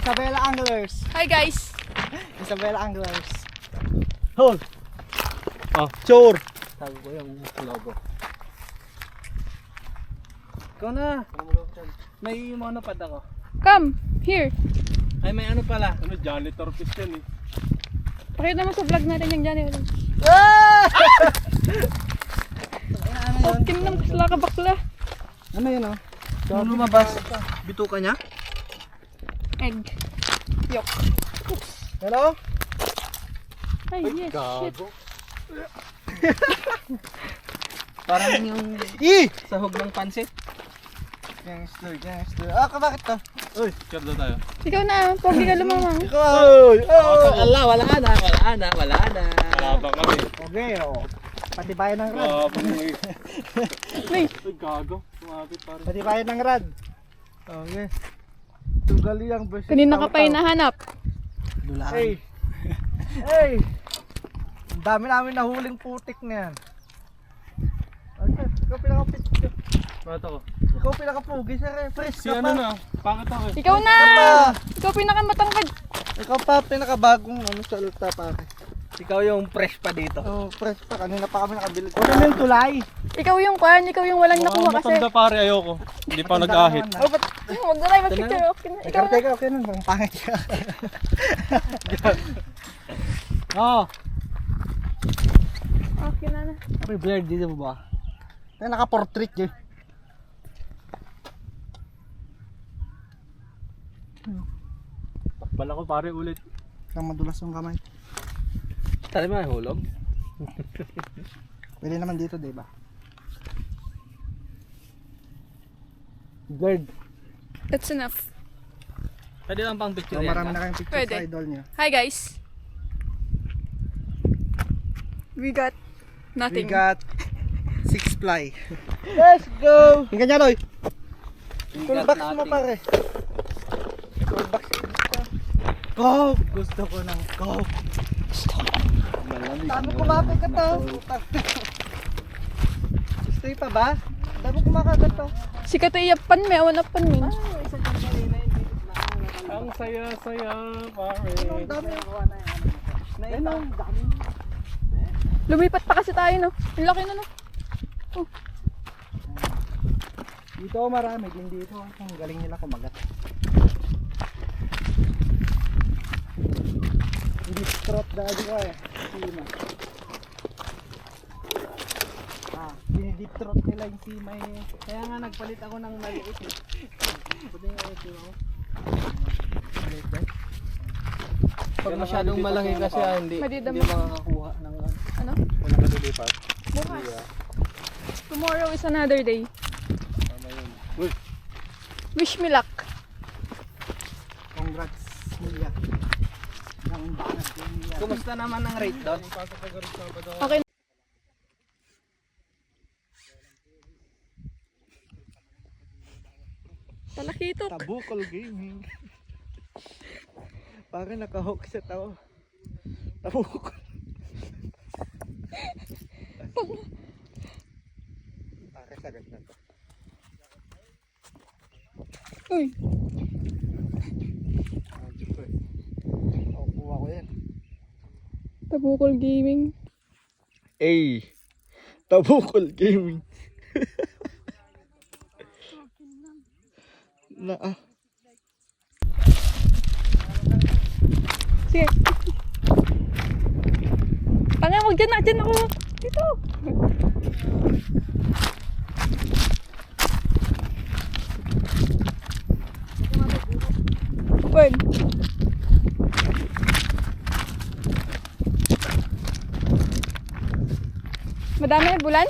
Isabela Anglers. Hi guys! Isabela Anglers. Hold! Oh, sure! Tago ko yung logo. Ikaw na. May monopod ako. Come! Here! Ay, may ano pala. Ano, janitor fish yan eh. Pakita mo sa vlog natin yung dyan. Ah! Ano yun? Kim lang sila ka bakla. Ano yun oh? Nung lumabas, bituka niya? Egg. Yok. Hello? Ay, yes, shit. Parang yung sahog ng pansit. Gangster. Ah, bakit to? Uy, share na tayo. Ikaw na, pogi ka lumamang. Ikaw! Allah, wala na. Kalabang kami. Okay, oh. Patibayan ng rad. Kalabang eh. Uy, Uy, gago. Sumapit pare. Patibayan ng rad. Okay. Tugali ang beses. kanina ka pa hinahanap. Hey! Hey! Ang dami namin nahuling putik na yan. Okay, ikaw pinaka-picture. Bata ko. Ikaw pinaka-pugi sir eh. Fresh Si ka ano pa. na, pangit ako eh. Ikaw na! Ikaw pa. Ikaw pinakamatangkad. Ikaw pa pinaka-bagong ano sa luta pare. Ikaw yung fresh pa dito. Oh, fresh pa. Kanina pa kami nakabili. Ano yung tulay? Ikaw yung kwan, ikaw yung walang nakuha kasi. Matanda pare, ayoko. Hindi pa nag-ahit. Oh, ba't? Huwag na tayo mag-picture. Okay na. Ikaw na. Teka, okay nun. Bang pangit ka. Oh. Okay na na. May blur dito ba? Tayo naka-portrait yun. Takbal ako pare ulit. Kang madulas yung kamay. Tali mo hulog. Pwede naman dito, diba? Bird. That's enough. Pwede lang pang picture So, yan. marami na kayong picture Pwede. sa idol niya. Hi guys. We got We nothing. got 6 fly. Let's go! Yung ganyan, Roy. Toolbox mo pare. Toolbox. Coke! Gusto ko ng Coke. Dami kumakagat ka to. Gusto pa ba? Dami kumakagat to. Si Katayapan, may awan apan min. Ang saya-saya pare. Ang dami. Ayun ang dami. Lumipat pa kasi tayo, no? Ang laki na, no? Dito marami din dito. Ang galing nila kumagat. Hindi trot dahil ko eh. Sima. Hindi trot nila yung sima eh. Kaya nga nagpalit ako ng maliit eh. Puti nga yung sima ko. Maliit eh. Pag masyadong malaki kasi hindi Madidam. makakakuha ng Ano? Walang katilipat. Bukas. Tomorrow is another day. Tama yun. Uy, Wish me luck. Congrats Mia. Ang banat yung Mia. Kumusta naman ang rate doon? Okay. Talakitok. Tabukol gaming. Parang nakahook sa tao. Tabukol. Parang sagat na to. Uy. Kuha ko yan. Tabukol gaming. Ay, Tabukol gaming. Na Sige. Tanga, wag dyan na. Dyan ako. Dito. When? Madami na bulan?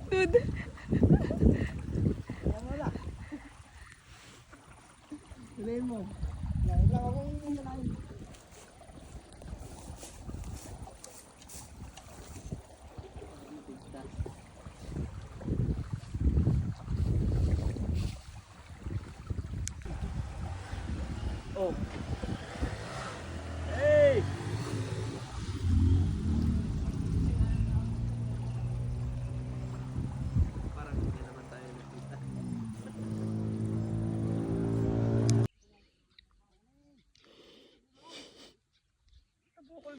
Dude. Hilahin mo. Oh.